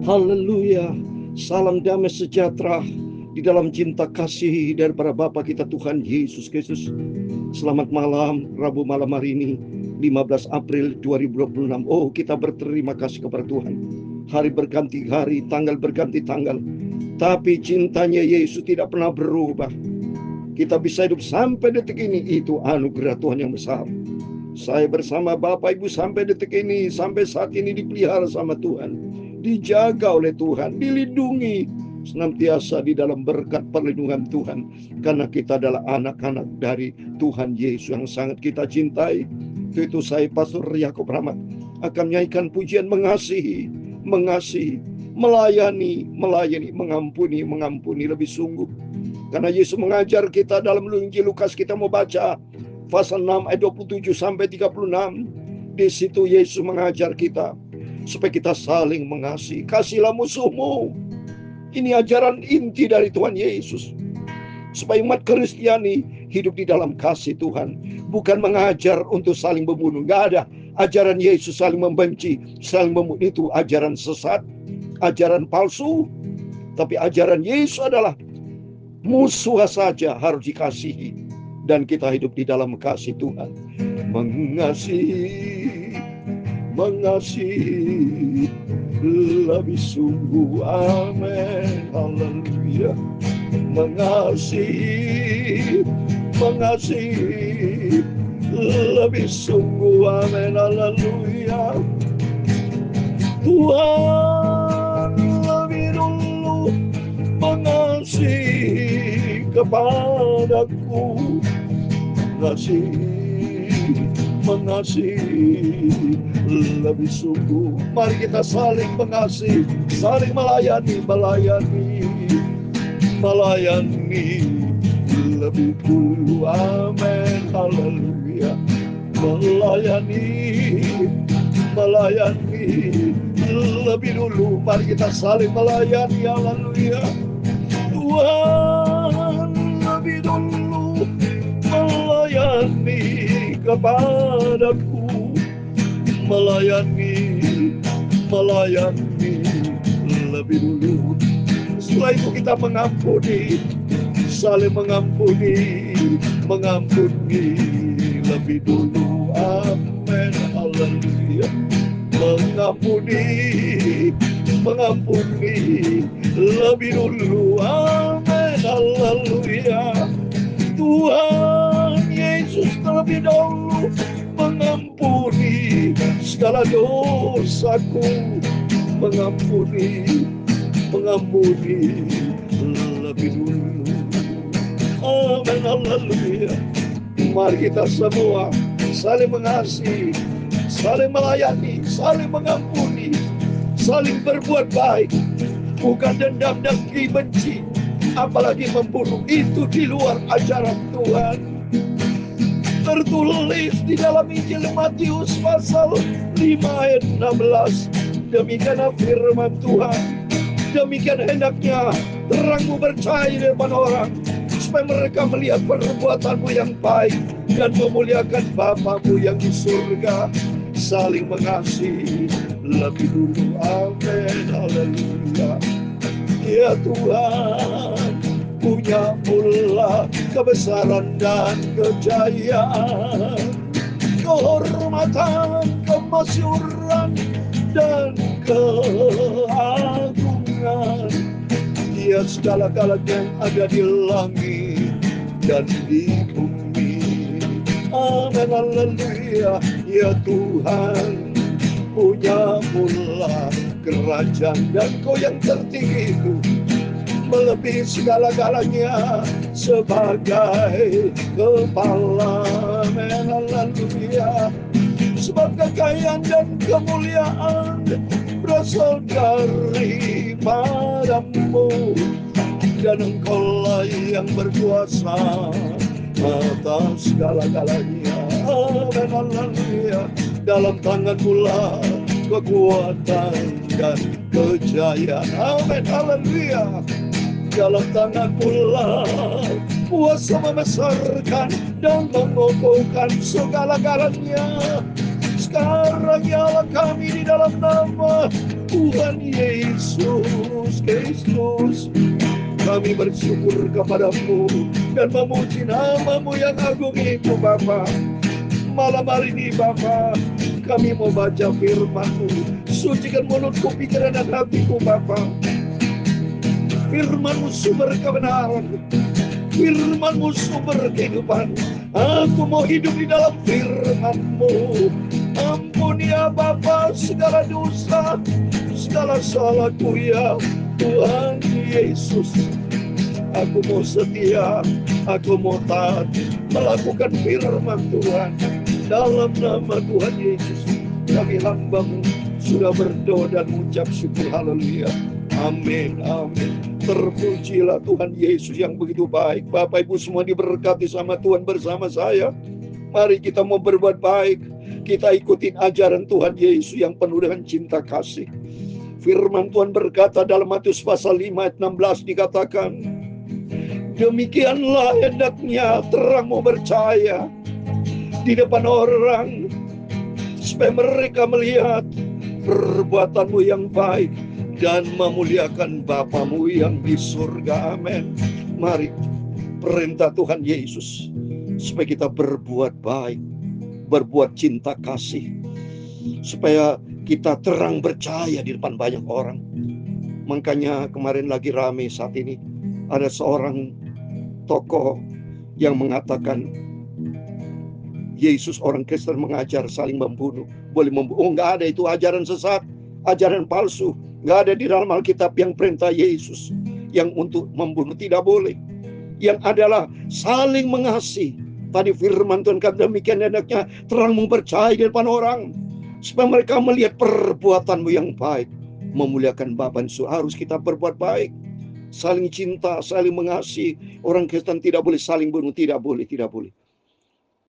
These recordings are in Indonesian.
Haleluya. Salam damai sejahtera di dalam cinta kasih daripada Bapa kita Tuhan Yesus Kristus. Selamat malam, Rabu malam hari ini 15 April 2026. Oh, kita berterima kasih kepada Tuhan. Hari berganti hari, tanggal berganti tanggal, tapi cintanya Yesus tidak pernah berubah. Kita bisa hidup sampai detik ini, itu anugerah Tuhan yang besar. Saya bersama Bapak Ibu sampai detik ini, sampai saat ini dipelihara sama Tuhan, dijaga oleh Tuhan, dilindungi senantiasa di dalam berkat perlindungan Tuhan, karena kita adalah anak-anak dari Tuhan Yesus yang sangat kita cintai. Itu saya Pastor Yakob Rahmat akan menyanyikan pujian mengasihi, melayani, mengampuni lebih sungguh. Karena Yesus mengajar kita dalam Injil Lukas, kita mau baca pasal 6 ayat 27 sampai 36. Di situ Yesus mengajar kita supaya kita saling mengasihi. Kasihilah musuhmu. Ini ajaran inti dari Tuhan Yesus, supaya umat Kristiani hidup di dalam kasih Tuhan, bukan mengajar untuk saling membunuh. Gak ada ajaran Yesus saling membenci, saling membunuh. Itu ajaran sesat, ajaran palsu. Tapi ajaran Yesus adalah musuh saja harus dikasihi, dan kita hidup di dalam kasih Tuhan. Mengasihi lebih sungguh, amin, haleluya. Mengasihi lebih sungguh, amin, haleluya. Tuhan lebih dulu mengasihi kepadaku, mengasihi lebih sungguh. Mari kita saling mengasihi, saling melayani lebih dulu, amin, haleluya. Melayani lebih dulu. Mari kita saling melayani, haleluya. Tuhan lebih dulu melayani kepadaku, melayani lebih dulu. Setelah itu kita mengampuni, saling mengampuni lebih dulu, amin, haleluya. Mengampuni lebih dulu, amin, haleluya. Tuhan Yesus terlebih dahulu mengampuni segala dosaku, mengampuni lebih dulu, amin, haleluya. Mari kita semua saling mengasihi, saling melayani, saling mengampuni, saling berbuat baik, bukan dendam, dengki, benci, apalagi membunuh. Itu di luar ajaran Tuhan. Tertulis di dalam Injil Matius pasal 5 ayat 16. Demikian firman Tuhan. Demikian hendaknya terangmu bercahaya di depan orang, supaya mereka melihat perbuatanmu yang baik dan memuliakan Bapamu yang di surga. Saling mengasihi lebih dulu, amin, haleluya. Ya Tuhan, punya mula kebesaran dan kejayaan, kehormatan, kemasyhuran, dan keagungan. Dia segala-galanya yang ada di langit dan di bumi, amin, haleluya. Ya Tuhan, punya mula kerajaan, dan Kau yang tertinggi itu melebihi segala-galanya sebagai kepala, amin, haleluya. Sebab kekayaan dan kemuliaan berasal daripadamu, dan Engkaulah yang berkuasa atas segala-galanya, amin, haleluya. Dalam tangan-Mu lah kekuatan dan kejayaan, amin, haleluya. Dalam tangan-Mu lah kuasa membesarkan dan mengokohkan segala-galanya. sekarang ya Allah kami di dalam nama Tuhan Yesus Kristus. Kami bersyukur kepadamu dan memuji namamu yang agung itu Bapa. Malam hari ini Bapa, kami mau baca firman-Mu. Sucikan mulutku, pikiran dan hatiku Bapa. Firman-Mu sumber kebenaran, firman-Mu sumber kehidupan. Aku mau hidup di dalam firman-Mu. Ampuni ya Bapa segala dosa, segala salahku ya Tuhan Yesus. Aku mau setia, aku mau taat, melakukan firman Tuhan. Dalam nama Tuhan Yesus, kami hamba-Mu sudah berdoa dan mengucap syukur. Haleluya. Amin, amin. Terpujilah Tuhan Yesus yang begitu baik. Bapak Ibu semua diberkati sama Tuhan bersama saya. Mari kita mau berbuat baik. Kita ikutin ajaran Tuhan Yesus yang penuh dengan cinta kasih. Firman Tuhan berkata dalam Matius pasal 5 ayat 16 dikatakan, demikianlah hendaknya terangmu bercahaya di depan orang, supaya mereka melihat perbuatanmu yang baik dan memuliakan Bapamu yang di surga. Amin. Mari, perintah Tuhan Yesus supaya kita berbuat baik, berbuat cinta kasih, supaya kita terang bercahaya di depan banyak orang. Makanya kemarin lagi rame saat ini, ada seorang tokoh yang mengatakan Yesus orang Kristen mengajar saling membunuh, boleh membunuh. Oh, nggak ada, itu ajaran sesat, ajaran palsu. Nggak ada di dalam Alkitab yang perintah Yesus yang untuk membunuh, tidak boleh. Yang adalah saling mengasihi. Tadi firman Tuhan kata demikian hendaknya terangmu bercahaya di depan orang, supaya mereka melihat perbuatanmu yang baik, memuliakan Bapa di surga. Harus kita berbuat baik, saling cinta, saling mengasihi. Orang Kristen tidak boleh saling bunuh, tidak boleh, tidak boleh.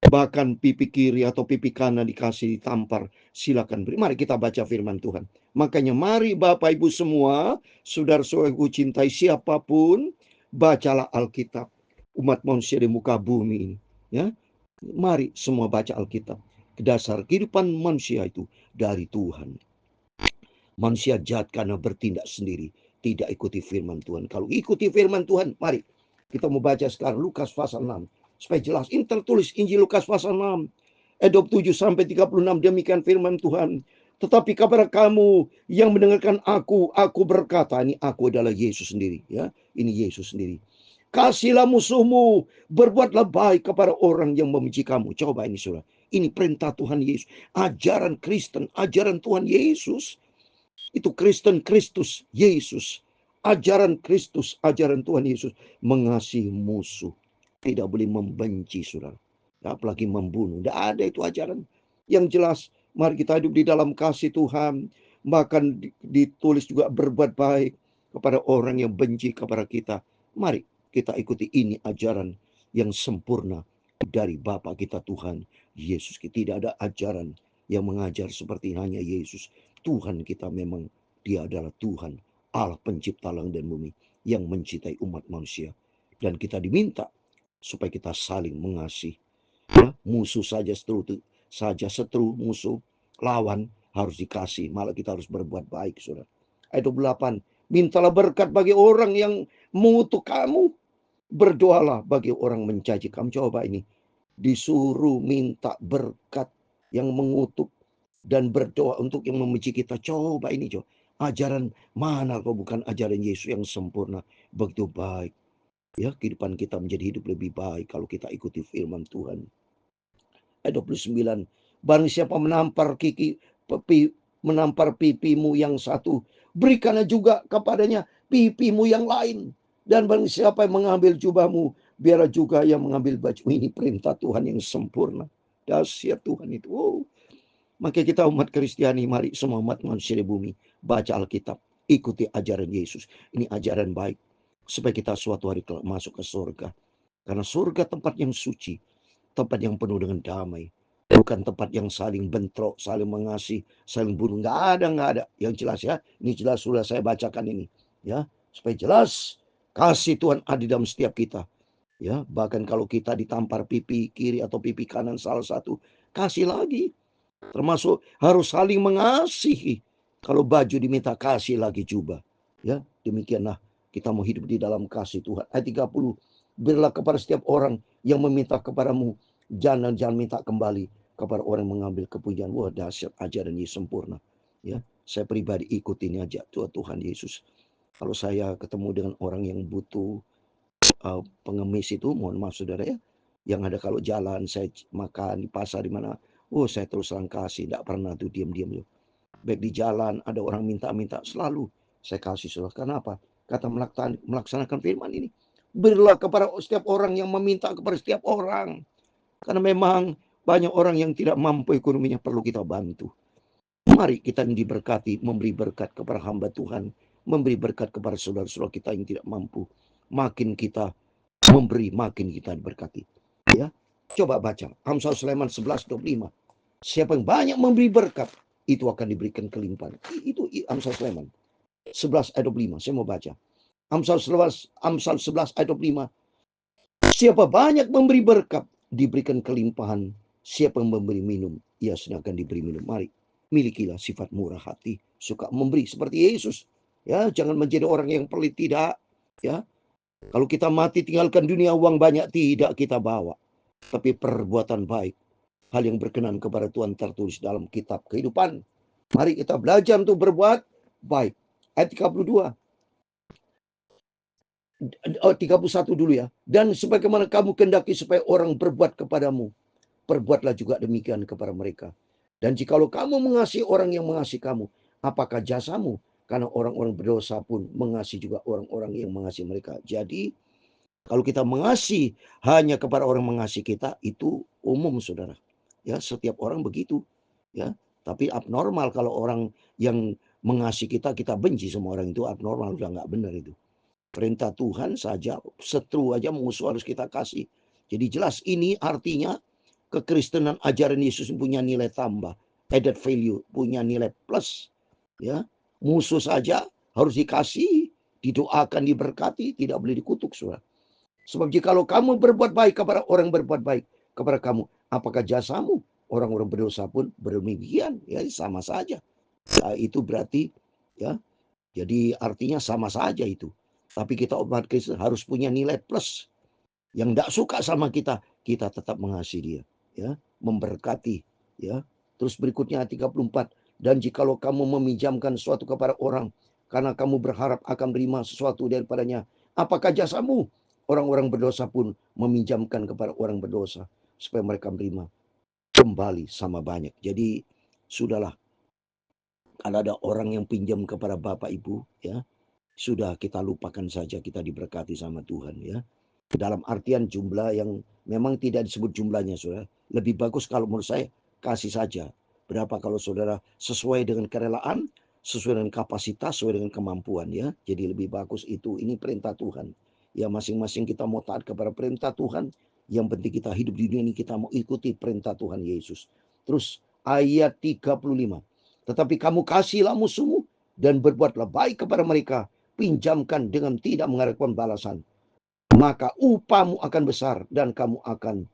Bahkan pipi kiri atau pipi kanan dikasih ditampar, silakan beri. Mari kita baca firman Tuhan. Makanya mari Bapak Ibu semua, saudara-saudaraku cintai siapapun, bacalah Alkitab. Umat manusia di muka bumi ini, ya. Mari semua baca Alkitab. Dasar kehidupan manusia itu dari Tuhan. Manusia jahat karena bertindak sendiri, tidak ikuti firman Tuhan. Kalau ikuti firman Tuhan, mari kita mau baca sekarang Lukas pasal 6. Supaya jelas, ini tertulis Injil Lukas pasal 6. Ayat 27 sampai 36, demikian firman Tuhan. Tetapi kepada kamu yang mendengarkan aku berkata, ini aku adalah Yesus sendiri, ya. Ini Yesus sendiri. Kasihlah musuhmu, berbuatlah baik kepada orang yang membenci kamu. Coba ini saudara, ini perintah Tuhan Yesus. Ajaran Kristen, ajaran Tuhan Yesus. Itu Kristen, Kristus, Yesus. Ajaran Kristus, ajaran Tuhan Yesus. Mengasihi musuh. Tidak boleh membenci, saudara. Apalagi membunuh. Tidak ada itu ajaran. Yang jelas, mari kita hidup di dalam kasih Tuhan. Bahkan ditulis juga berbuat baik kepada orang yang benci kepada kita. Mari kita ikuti ini ajaran yang sempurna dari Bapa kita Tuhan Yesus. Tidak ada ajaran yang mengajar seperti hanya Yesus. Tuhan kita memang dia adalah Tuhan, Allah pencipta langit dan bumi yang mencintai umat manusia. Dan kita diminta supaya kita saling mengasihi. Ya, musuh saja, setru, musuh, lawan harus dikasih. Malah kita harus berbuat baik, saudara. Ayat 28, mintalah berkat bagi orang yang mengutuk kamu. Berdoalah bagi orang mencaci kamu. Coba ini, disuruh minta berkat yang mengutuk dan berdoa untuk yang membenci kita. Coba ini, coba. Ajaran mana kalau bukan ajaran Yesus yang sempurna, begitu baik. Ya, kehidupan kita menjadi hidup lebih baik kalau kita ikuti firman Tuhan. Ayat 29, barang siapa menampar pipimu yang satu, berikanlah juga kepadanya pipimu yang lain. Dan barang siapa yang mengambil jubahmu, biarlah juga yang mengambil baju. Ini perintah Tuhan yang sempurna. Dahsyat Tuhan itu. Oh. Maka kita umat Kristiani, mari semua umat manusia di bumi, baca Alkitab, ikuti ajaran Yesus. Ini ajaran baik, supaya kita suatu hari masuk ke surga. Karena surga tempat yang suci, tempat yang penuh dengan damai. Bukan tempat yang saling bentrok, saling mengasihi, saling bunuh. Nggak ada. Yang jelas ya, ini jelas sudah saya bacakan ini. Ya, supaya jelas kasih Tuhan ada dalam setiap kita. Ya, bahkan kalau kita ditampar pipi kiri atau pipi kanan salah satu, kasih lagi. Termasuk harus saling mengasihi. Kalau baju diminta kasih lagi jubah. Ya, demikianlah kita mau hidup di dalam kasih Tuhan. Ayat 30. Berilah kepada setiap orang yang meminta kepadamu, jangan minta kembali kepada orang yang mengambil kepujian. Wah, dahsyat ajaran Yesus sempurna. Ya, saya pribadi ikut ini aja Tuhan Yesus. Kalau saya ketemu dengan orang yang butuh pengemis itu, mohon maaf saudara ya, yang ada kalau jalan saya makan di pasar di mana, saya terus terang kasih, tidak pernah tuh diam-diam. Baik di jalan ada orang minta-minta, selalu saya kasih saudara. Kenapa? Kata melaksanakan firman ini, berilah kepada setiap orang yang meminta kepada setiap orang. Karena memang banyak orang yang tidak mampu ekonominya, perlu kita bantu. Mari kita yang diberkati, memberi berkat kepada hamba Tuhan, memberi berkat kepada saudara-saudara kita yang tidak mampu. Makin kita memberi, makin kita diberkati. Ya, coba baca Amsal Sulaiman 11:25. Siapa yang banyak memberi berkat, itu akan diberikan kelimpahan. Itu Amsal Sulaiman 11 ayat 25. Saya mau baca Amsal 11 ayat 25. Siapa banyak memberi berkat, diberikan kelimpahan. Siapa yang memberi minum, ia sedang akan diberi minum. Mari, milikilah sifat murah hati, suka memberi seperti Yesus. Ya, jangan menjadi orang yang pelit, tidak. Ya, kalau kita mati tinggalkan dunia, uang banyak tidak kita bawa, tapi perbuatan baik, hal yang berkenan kepada Tuhan tertulis dalam kitab kehidupan. Mari kita belajar untuk berbuat baik. Ayat 32. 31 dulu ya. Dan sebagaimana kamu kehendaki supaya orang berbuat kepadamu, perbuatlah juga demikian kepada mereka. Dan jikalau kamu mengasihi orang yang mengasihi kamu, apakah jasamu? Karena orang-orang berdosa pun mengasihi juga orang-orang yang mengasihi mereka. Jadi kalau kita mengasihi hanya kepada orang mengasihi kita, itu umum saudara. Ya, setiap orang begitu. Ya, tapi abnormal kalau orang yang mengasihi kita, kita benci sama orang itu, abnormal, udah nggak benar itu. Perintah Tuhan saja, setru aja musuh harus kita kasih. Jadi jelas ini artinya kekristenan ajaran Yesus punya nilai tambah, added value, punya nilai plus. Ya, musuh saja harus dikasih, didoakan, diberkati, tidak boleh dikutuk, saudara. Sebab jikalau kamu berbuat baik kepada orang berbuat baik kepada kamu, apakah jasamu? Orang-orang berdosa pun berdemikian, ya sama saja. Ya, itu berarti ya, jadi artinya sama saja itu. Tapi kita umat Kristus harus punya nilai plus. Yang tidak suka sama kita, kita tetap mengasihi dia, ya, memberkati, ya. Terus berikutnya 34. Dan jikalau kamu meminjamkan sesuatu kepada orang, karena kamu berharap akan menerima sesuatu daripadanya, apakah jasamu? Orang-orang berdosa pun meminjamkan kepada orang berdosa, supaya mereka menerima kembali sama banyak. Jadi, sudahlah. Kalau ada orang yang pinjam kepada Bapak Ibu, ya, sudah kita lupakan saja, kita diberkati sama Tuhan, ya. Dalam artian jumlah yang memang tidak disebut jumlahnya, saudara. Lebih bagus kalau menurut saya kasih saja. Berapa kalau saudara sesuai dengan kerelaan, sesuai dengan kapasitas, sesuai dengan kemampuan, ya. Jadi lebih bagus itu. Ini perintah Tuhan. Ya, masing-masing kita mau taat kepada perintah Tuhan. Yang penting kita hidup di dunia ini, kita mau ikuti perintah Tuhan Yesus. Terus ayat 35. Tetapi kamu kasihlah musuhmu dan berbuatlah baik kepada mereka. Pinjamkan dengan tidak mengharapkan balasan. Maka upahmu akan besar dan kamu akan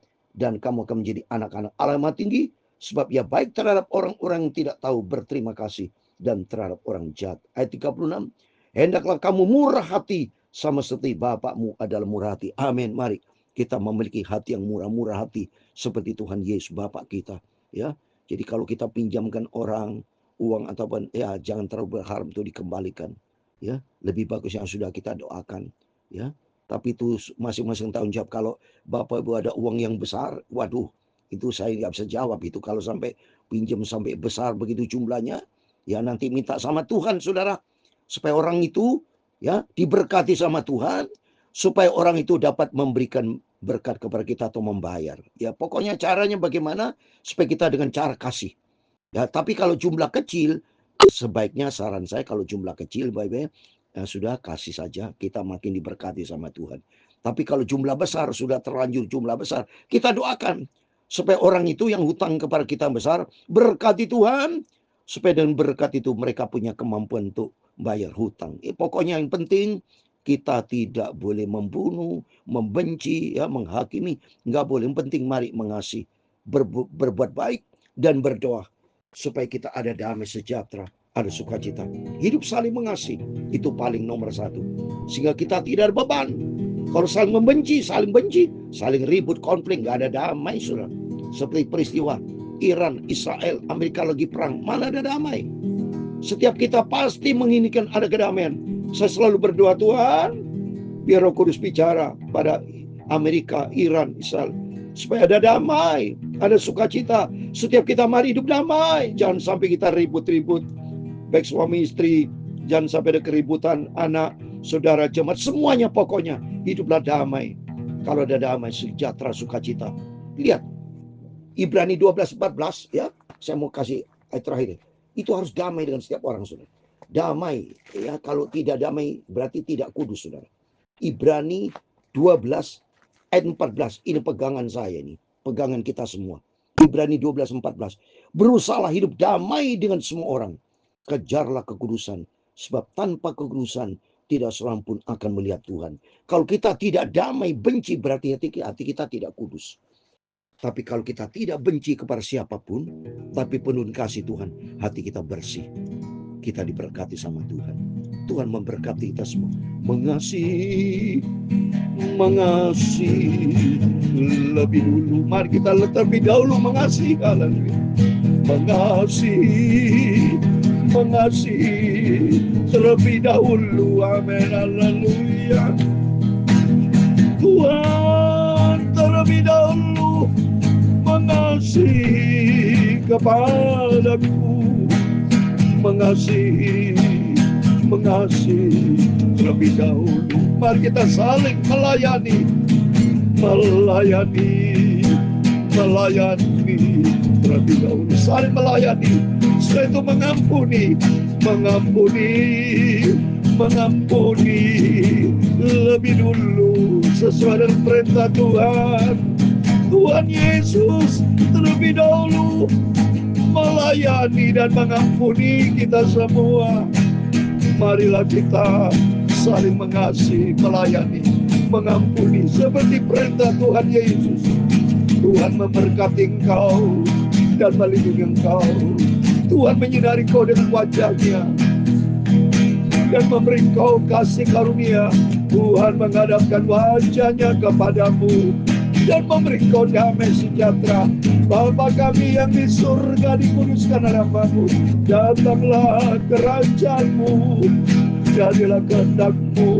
menjadi anak-anak Allah yang Maha Tinggi, sebab ia baik terhadap orang-orang yang tidak tahu berterima kasih dan terhadap orang jahat. Ayat 36. Hendaklah kamu murah hati sama seperti Bapakmu adalah murah hati. Amin. Mari kita memiliki hati yang murah hati seperti Tuhan Yesus Bapak kita, ya. Jadi kalau kita pinjamkan orang uang ataupun ya, jangan terlalu berharap untuk dikembalikan, ya. Lebih bagus yang sudah kita doakan, ya. Tapi itu masing-masing tanggung jawab. Kalau Bapak Ibu ada uang yang besar, waduh, itu saya nggak bisa jawab itu. Kalau sampai pinjam sampai besar begitu jumlahnya, ya nanti minta sama Tuhan, saudara, supaya orang itu ya diberkati sama Tuhan, supaya orang itu dapat memberikan berkat kepada kita atau membayar. Ya pokoknya caranya bagaimana supaya kita dengan cara kasih. Ya, tapi kalau jumlah kecil, sebaiknya saran saya kalau jumlah kecil, baik-baik, sudah kasih saja, kita makin diberkati sama Tuhan. Tapi kalau jumlah besar, sudah terlanjur jumlah besar, kita doakan supaya orang itu yang hutang kepada kita besar, berkati Tuhan, supaya dengan berkat itu mereka punya kemampuan untuk bayar hutang. Pokoknya yang penting kita tidak boleh membunuh, membenci, ya, menghakimi, nggak boleh. Yang penting mari mengasihi, berbuat baik dan berdoa. supaya kita ada damai sejahtera, ada sukacita. Hidup saling mengasihi, itu paling nomor satu. Sehingga kita tidak ada beban. Kalau saling membenci, saling benci, saling ribut, konflik, nggak ada damai, saudara. Seperti peristiwa Iran, Israel, Amerika lagi perang, mana ada damai. Setiap kita pasti menginginkan ada kedamaian. Saya selalu berdoa, Tuhan, biar Roh Kudus bicara pada Amerika, Iran, Israel, supaya ada damai, ada sukacita. Setiap kita mari hidup damai. Jangan sampai kita ribut-ribut, baik suami istri, jangan sampai ada keributan anak, saudara, jemaat, semuanya pokoknya hiduplah damai. Kalau ada damai, sejahtera, sukacita. Lihat Ibrani 12:14 ya. Saya mau kasih ayat terakhir. Itu harus damai dengan setiap orang, saudara. Damai ya, kalau tidak damai berarti tidak kudus, saudara. Ibrani 12 ayat 14. Ini pegangan saya nih, pegangan kita semua. Ibrani 12:14. Berusahalah hidup damai dengan semua orang. Kejarlah kekudusan, sebab tanpa kekudusan tidak seorang pun akan melihat Tuhan. Kalau kita tidak damai, benci, berarti hati kita tidak kudus. Tapi kalau kita tidak benci kepada siapapun, tapi penuh kasih Tuhan, hati kita bersih. Kita diberkati sama Tuhan. Tuhan memberkati kita semua. Mengasihi lebih dulu. Mari kita lebih dahulu mengasihi. Haleluya. Mengasihi terlebih dahulu. Amin. Haleluya. Tuhan terlebih dahulu mengasihi kepadaku, mengasihi terlebih dahulu. Mari kita saling melayani terlebih dahulu, saling melayani. Setelah itu mengampuni lebih dulu sesuai dengan perintah Tuhan Yesus terlebih dahulu melayani dan mengampuni kita semua. Marilah kita saling mengasihi, melayani, mengampuni seperti perintah Tuhan Yesus. Tuhan memberkati engkau dan melindungi engkau. Tuhan menyinari engkau dengan wajah-Nya dan memberi engkau kasih karunia. Tuhan menghadapkan wajah-Nya kepadamu dan memberi kau damai sejahtera. Bapa kami yang di surga, dikuduskan namamu. Datanglah kerajaan-Mu, jadilah kehendak-Mu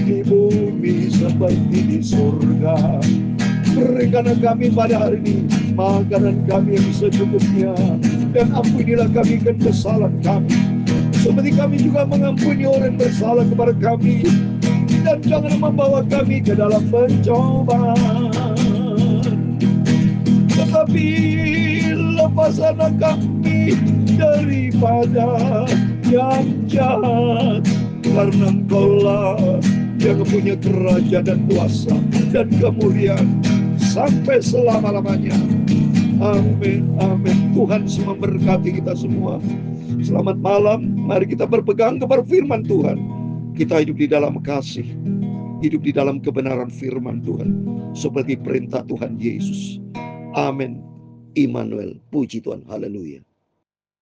di bumi seperti di surga. Berikanlah kami pada hari ini makanan kami yang secukupnya, dan ampunilah kami kesalahan kami, seperti kami juga mengampuni orang yang bersalah kepada kami. Dan jangan membawa kami ke dalam pencobaan, tetapi lepaskanlah kami daripada yang jahat. Karena Engkau-lah yang mempunyai kerajaan dan kuasa dan kemuliaan sampai selama-lamanya. Amin, amin. Tuhan memberkati kita semua. Selamat malam. Mari kita berpegang kepada firman Tuhan. Kita hidup di dalam kasih, hidup di dalam kebenaran firman Tuhan, seperti perintah Tuhan Yesus. Amin. Immanuel. Puji Tuhan. Haleluya.